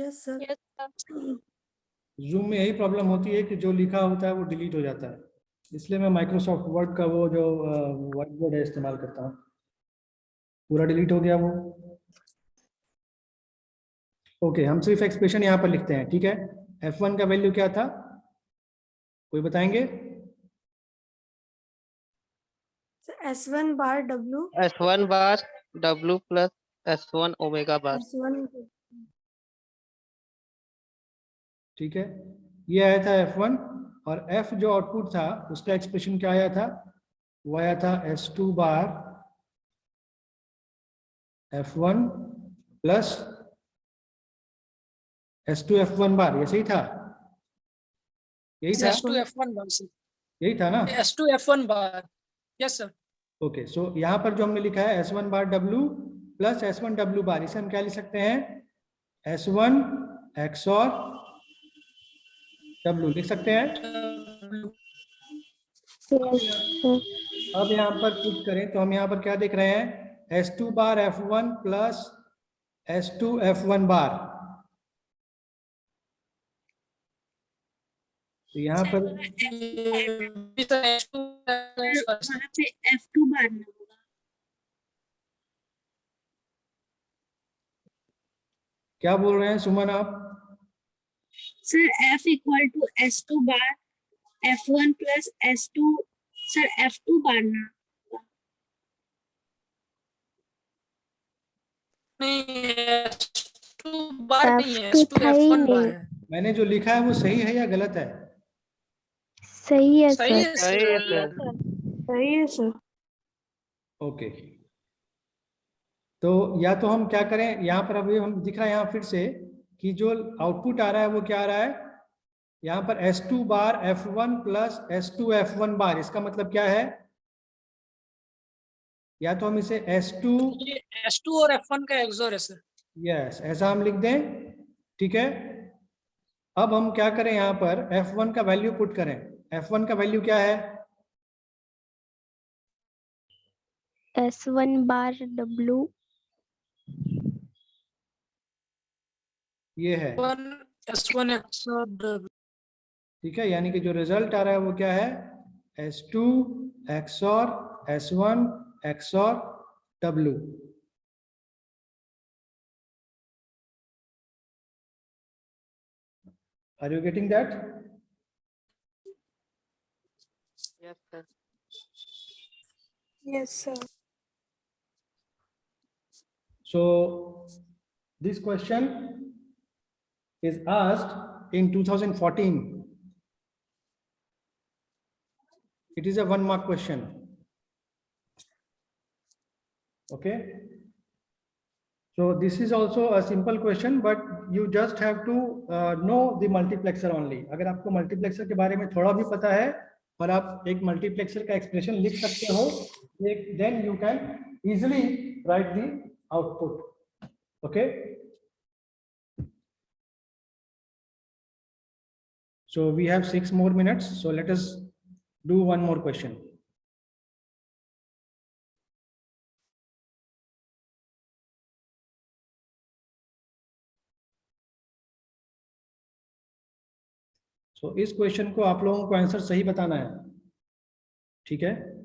Yes sir. Zoom में यही problem होती है कि जो लिखा होता है वो डिलीट हो जाता है, इसलिए मैं माइक्रोसॉफ्ट वर्ड का वो जो व्हाइट बोर्ड है इस्तेमाल करता हूँ। पूरा डिलीट हो गया वो। ओके, हम सिर्फ एक्सप्रेशन यहाँ पर लिखते हैं, ठीक है। F1 का वैल्यू क्या था, कोई बताएंगे? S1 bar W। S1 bar W plus S1 omega बार। S1। ठीक है, ये आया था F1, और F जो आउटपुट था उसका एक्सप्रेशन क्या आया था, वो आया था S2 bar F1 plus S2 F1 बार, ये सही था? यही था, S2 F1 बार सर। यही था ना? S2 F1 bar. Yes sir. Okay, so यहाँ पर जो हमने लिखा है S1 bar W plus S1 W bar, इसे हम क्या लिख सकते हैं, S1 XOR W लिख सकते हैं। अब यहाँ पर पुट करें तो हम यहाँ पर क्या देख रहे हैं, S2 bar F1 plus S2 F1 बार। तो यहाँ पर F2 बार ना होगा क्या बोल रहे हैं सुमन आप? Sir, F equal to S2 bar F1 plus S2, sir F2 bar ना। नहीं, S2 बार नहीं है, S2 F1 बार है। मैंने जो लिखा है वो सही है या गलत है? सही है सही सर। है सही है सर। सर। सही है सर। ओके, तो या तो हम क्या करें, यहाँ पर अभी हम दिख रहा है यहाँ फिर से कि जो आउटपुट आ रहा है वो क्या आ रहा है, यहाँ पर S2 bar F1 plus S2 F1 बार, इसका मतलब क्या है, या तो हम इसे S2, ये S2 और F1 का एक्सोर है सर। यस ऐसा हम लिख दें, ठीक है। अब हम क्या करें, यहाँ पर F1 का वैल्यू पुट करें। F1 का वैल्यू क्या है, S1 बार W। ये है, S1 XOR W। ठीक है, यानी कि जो रिजल्ट आ रहा है वो क्या है, S2 XOR S1 XOR W। Are you getting that? Yes sir. Yes sir. So this question is asked in 2014. It is a 1 mark question. Okay. So this is also a simple question, but you just have to know the multiplexer only. अगर आपको multiplexer के बारे में थोड़ा भी पता है और आप एक multiplexer का expression लिख सकते हो, then you can easily write the output. Okay. So we have 6 more minutes. So let us do one more question. So इस क्वेश्चन को आप लोगों को आंसर सही बताना है, ठीक है।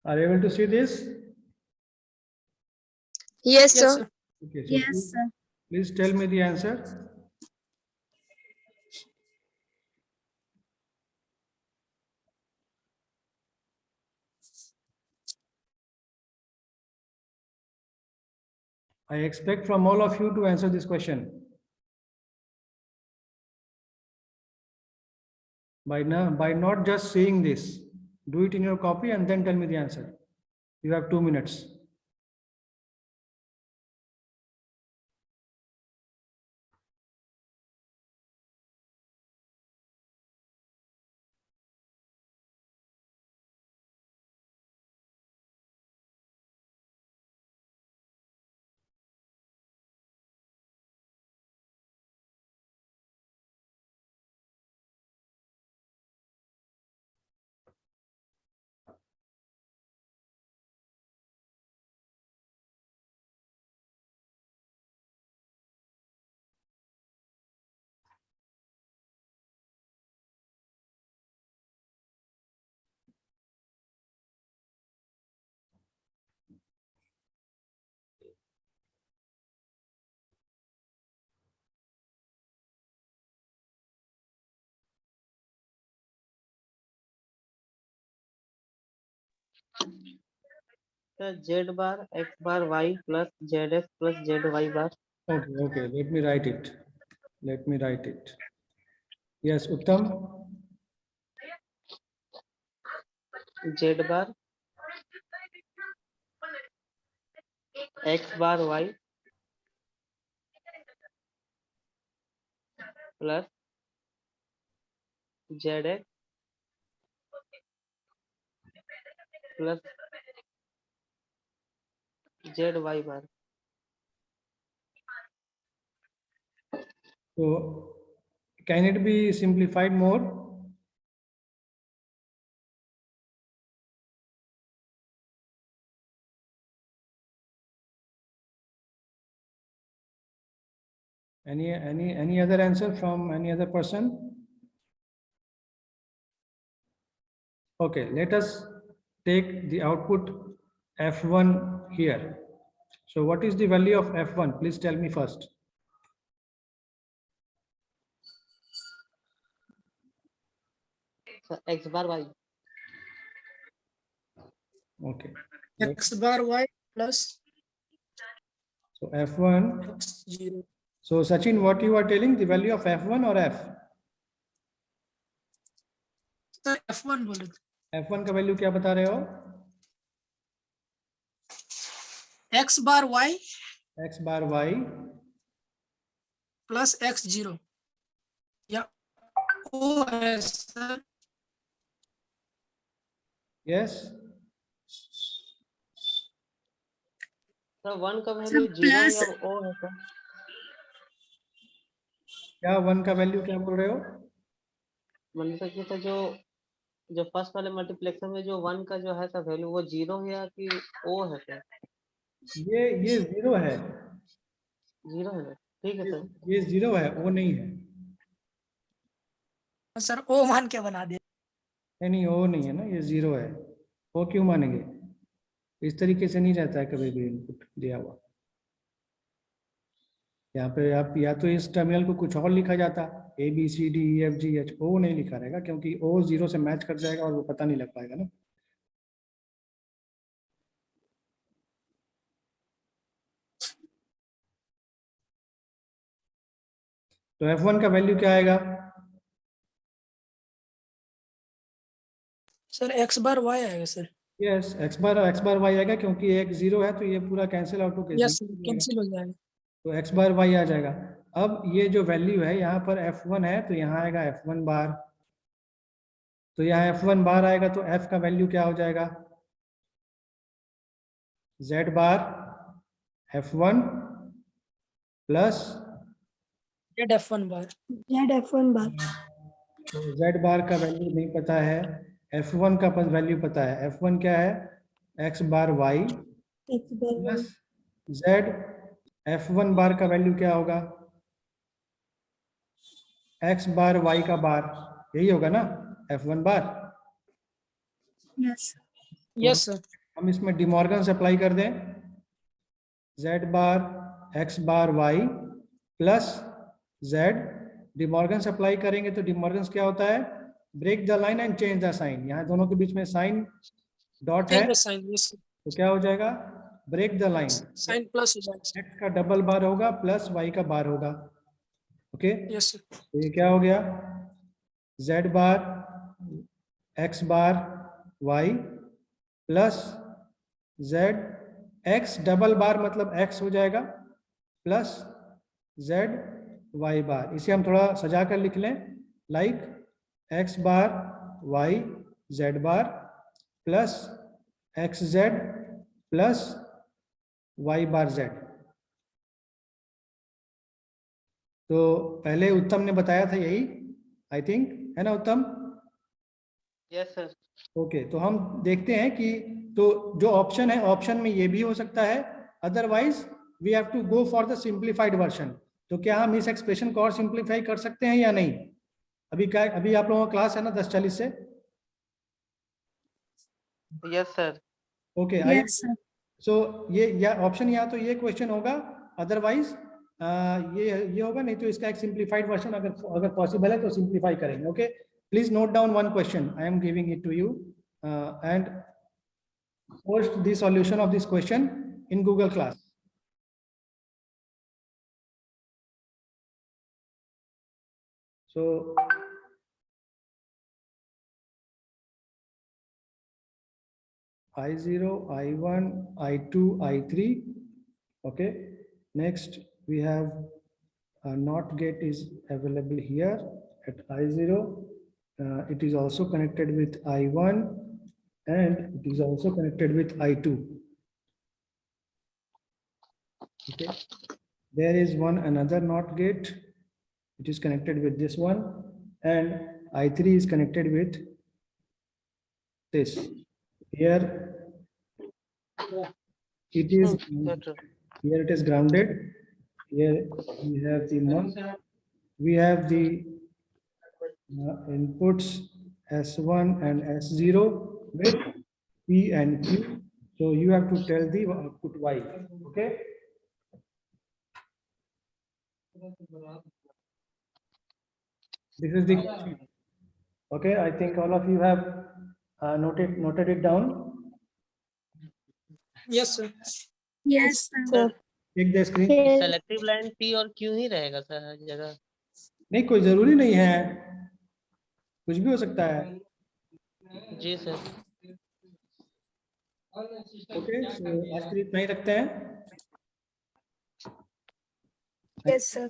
Are you able to see this? Yes Yes sir। Okay, so Yes, sir. please tell me the answer. I expect from all of you to answer this question. by not just seeing this. Do it in your copy and then tell me the answer. You have 2 minutes. तो Z bar X bar Y plus ZX plus ZY bar. Okay, let me write it. Yes, Uttam. Z bar X bar Y plus ZX plus ZY bar. So can it be simplified more? Any other answer from any other person? Okay, let us take the output F1 here. So what is the value of F1? Please tell me first. So X bar Y. Okay. X bar Y plus So F1. X0. So Sachin, what you are telling, the value of F1 or F? Sir F1 बोले थे. F1 का value क्या बता रहे हो? X bar Y X bar Y plus X0. या O है sir. yes. तो 1 का वैल्यू 0 plus- या O है सर. क्या 1 का वैल्यू क्या बोल रहे हो? मतलब सर कि जो फर्स्ट वाले मल्टीप्लेक्सर में जो 1 का जो है सर वैल्यू वो 0 है या कि O है सर. ये 0 है. 0 है. ठीक है सर. ये 0 है, वो नहीं है. सर O मान के बना दे. नहीं, वो नहीं है ना, ये 0 है. वो क्यों मानेंगे? इस तरीके से नहीं रहता है कभी भी इनपुट दिया हुआ. यहाँ पे आप या तो इस टर्मिनल को कुछ और लिखा जाता, ABCDEFGH. ओ नहीं लिखा रहेगा क्योंकि O 0 से मैच कर जाएगा और वो पता नहीं लग पाएगा ना. तो F1 का वैल्यू क्या आएगा? सर X bar Y आएगा sir. Yes, x bar y आएगा क्योंकि एक 0 है तो ये पूरा कैंसिल आउट होकर यस सर कैंसिल हो जाएगा. तो x बार y आ जाएगा. अब ये जो वैल्यू है यहाँ पर F1 है तो यहाँ आएगा F1 बार. तो यहाँ F1 बार आएगा तो F का वैल्यू क्या हो जाएगा? Z बार F1 plus F1 bar. Z F1 bar. तो Z बार का वैल्यू नहीं पता है, F1 का वैल्यू पता है. F1 क्या है? X bar Y X bar Y. Plus Z. F1 बार का वैल्यू क्या होगा? X बार Y का बार, यही होगा ना F1 बार. Yes. Yes sir. हम इसमें डिमॉर्गन अप्लाई कर दें. Z bar X bar Y plus Z. De Morgan apply करेंगे तो डिमॉर्गन क्या होता है? Break the line and change the sign. यहाँ दोनों के बीच में साइन डॉट है साइन. यस तो क्या हो जाएगा? Break the line. Sign plus हो जाएगा. X का डबल बार होगा प्लस Y का बार होगा. Okay, yes sir. तो ये क्या हो गया? Z bar x bar y plus z x double bar मतलब एक्स हो जाएगा प्लस जेड वाई बार। इसे हम थोड़ा सजा कर लिख लें, like x bar y z bar plus x z plus y bar z. तो पहले उत्तम ने बताया था यही, आई थिंक, है ना उत्तम? Yes sir. ओके, तो हम देखते हैं कि तो जो ऑप्शन है, ऑप्शन में ये भी हो सकता है, otherwise we have to go for the simplified version. तो क्या हम इस एक्सप्रेशन को और सिंप्लीफाई कर सकते हैं या नहीं? अभी आप लोगों का क्लास है ना 10:40 से? Yes sir. Okay, Yes, sir. सो ये या ऑप्शन या तो ये क्वेश्चन होगा, अदरवाइज ये होगा, नहीं तो इसका एक सिंप्लीफाइड वर्जन अगर पॉसिबल है तो सिंप्लीफाई करेंगे। Okay, please note down one question, I am giving it to you and post the solution of this question in Google class. So I0, I1, I2, I3. Okay, next we have a NOT gate is available here at I0. It is also connected with I1 and it is also connected with I2. Okay, there is another NOT gate. It is connected with this one, and I3 is connected with this. Here it is here it is grounded. Here we have the inputs S1 and S0 with P and Q. So you have to tell the output Y. Okay. This is the question. Okay, I think all of you have noted it down. Yes, sir. Yes, sir. Take the screen. Yes. Selective line P और Q ही रहेगा sir हर जगह? नहीं, कोई जरूरी नहीं है, कुछ भी हो सकता है। जी सर। ओके, सो आज के लिए इतना ही रखते हैं। Yes, sir.